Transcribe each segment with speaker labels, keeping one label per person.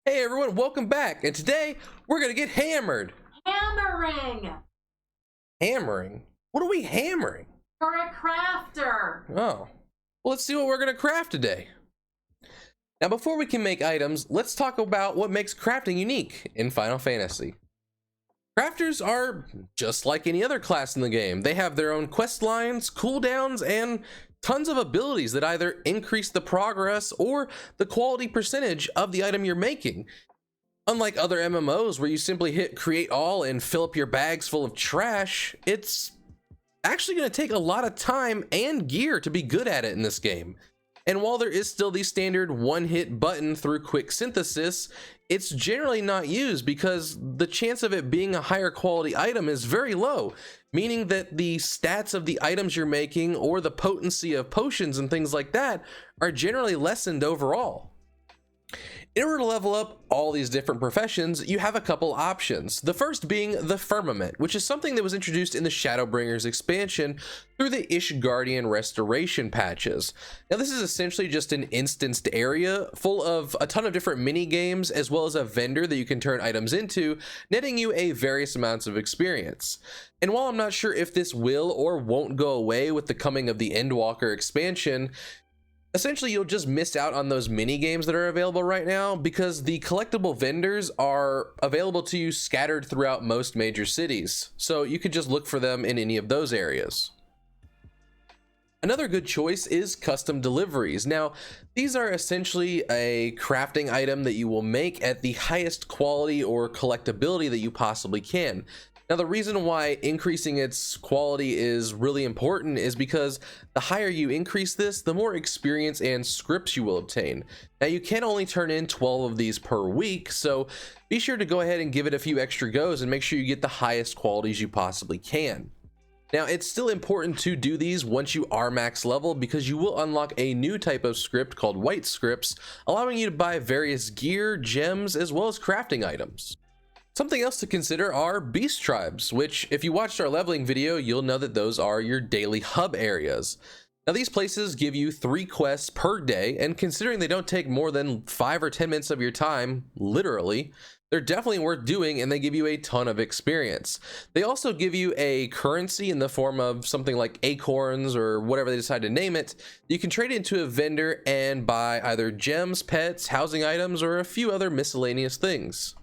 Speaker 1: Hey everyone, welcome back, and today we're gonna get hammered.
Speaker 2: Hammering!
Speaker 1: Hammering? What are we hammering?
Speaker 2: You're a crafter!
Speaker 1: Oh, well, let's see what we're gonna craft today. Now before we can make items, let's talk about what makes crafting unique in Final Fantasy. Crafters are just like any other class in the game. They have their own quest lines, cooldowns, and tons of abilities that either increase the progress or the quality percentage of the item you're making. Unlike other MMOs where you simply hit create all and fill up your bags full of trash, it's actually going to take a lot of time and gear to be good at it in this game. And while there is still the standard one-hit button through quick synthesis, it's generally not used because the chance of it being a higher quality item is very low, meaning that the stats of the items you're making or the potency of potions and things like that are generally lessened overall. In order to level up all these different professions, you have a couple options. The first being the Firmament, which is something that was introduced in the Shadowbringers expansion through the Ishgardian restoration patches. Now this is essentially just an instanced area full of a ton of different mini games as well as a vendor that you can turn items into, netting you a various amounts of experience. And while I'm not sure if this will or won't go away with the coming of the Endwalker expansion, essentially you'll just miss out on those mini games that are available right now because the collectible vendors are available to you scattered throughout most major cities, so you could just look for them in any of those areas. Another good choice is custom deliveries. Now, these are essentially a crafting item that you will make at the highest quality or collectability that you possibly can. Now, the reason why increasing its quality is really important is because the higher you increase this, the more experience and scripts you will obtain. Now, you can only turn in 12 of these per week, so be sure to go ahead and give it a few extra goes and make sure you get the highest qualities you possibly can. Now, it's still important to do these once you are max level because you will unlock a new type of script called white scripts, allowing you to buy various gear, gems, as well as crafting items. Something else to consider are beast tribes, which if you watched our leveling video, you'll know that those are your daily hub areas. Now these places give you 3 quests per day, and considering they don't take more than 5 or 10 minutes of your time, literally, they're definitely worth doing and they give you a ton of experience. They also give you a currency in the form of something like acorns or whatever they decide to name it. You can trade it into a vendor and buy either gems, pets, housing items, or a few other miscellaneous things.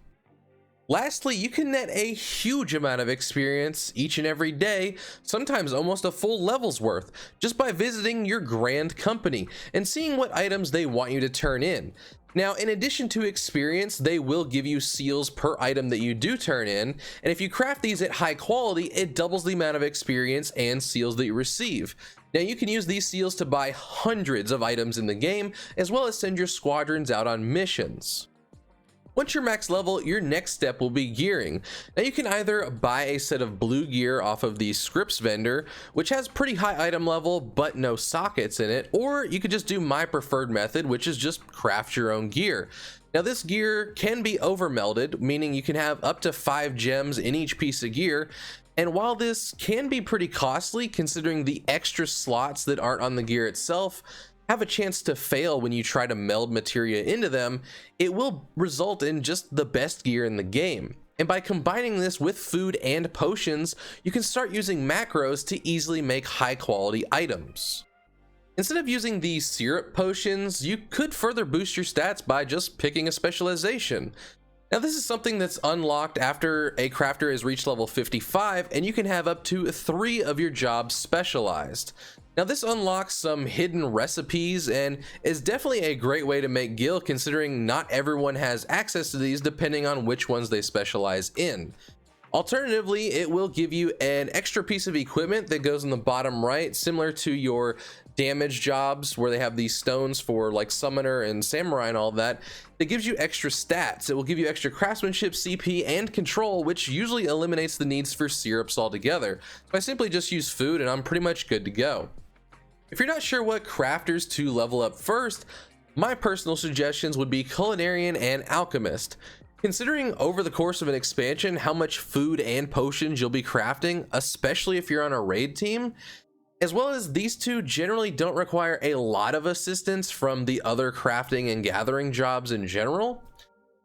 Speaker 1: Lastly, you can net a huge amount of experience each and every day, sometimes almost a full level's worth, just by visiting your grand company and seeing what items they want you to turn in. Now, in addition to experience, they will give you seals per item that you do turn in, and if you craft these at high quality, it doubles the amount of experience and seals that you receive. Now, you can use these seals to buy hundreds of items in the game, as well as send your squadrons out on missions. Once you're max level, your next step will be gearing. Now you can either buy a set of blue gear off of the scripts vendor, which has pretty high item level but no sockets in it, or you could just do my preferred method, which is just craft your own gear. Now this gear can be overmelded, meaning you can have up to 5 gems in each piece of gear. And while this can be pretty costly considering the extra slots that aren't on the gear itself have a chance to fail when you try to meld materia into them, it will result in just the best gear in the game. And by combining this with food and potions, you can start using macros to easily make high quality items. Instead of using the syrup potions, you could further boost your stats by just picking a specialization. Now this is something that's unlocked after a crafter has reached level 55, and you can have up to 3 of your jobs specialized. Now this unlocks some hidden recipes and is definitely a great way to make gil considering not everyone has access to these depending on which ones they specialize in. Alternatively, it will give you an extra piece of equipment that goes in the bottom right, similar to your damage jobs where they have these stones for like summoner and samurai and all that. It gives you extra stats. It will give you extra craftsmanship, CP, and control, which usually eliminates the needs for syrups altogether. So I simply just use food and I'm pretty much good to go. If you're not sure what crafters to level up first, my personal suggestions would be Culinarian and Alchemist. Considering over the course of an expansion how much food and potions you'll be crafting, especially if you're on a raid team, as well as these two generally don't require a lot of assistance from the other crafting and gathering jobs in general,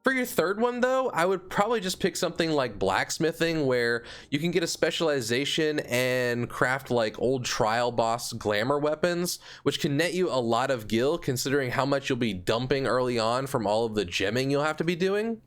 Speaker 1: For your third one though, I would probably just pick something like blacksmithing, where you can get a specialization and craft like old trial boss glamour weapons, which can net you a lot of gil considering how much you'll be dumping early on from all of the gemming you'll have to be doing.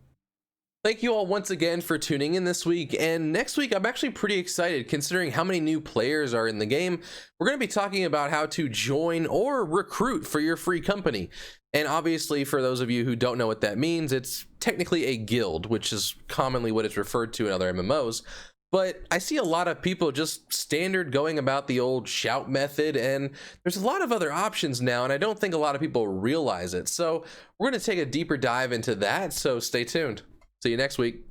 Speaker 1: Thank you all once again for tuning in this week, and next week I'm actually pretty excited considering how many new players are in the game. We're going to be talking about how to join or recruit for your free company. And obviously, for those of you who don't know what that means, it's technically a guild, which is commonly what it's referred to in other MMOs. But I see a lot of people just standard going about the old shout method, and there's a lot of other options now, and I don't think a lot of people realize it. So we're going to take a deeper dive into that, so stay tuned. See you next week.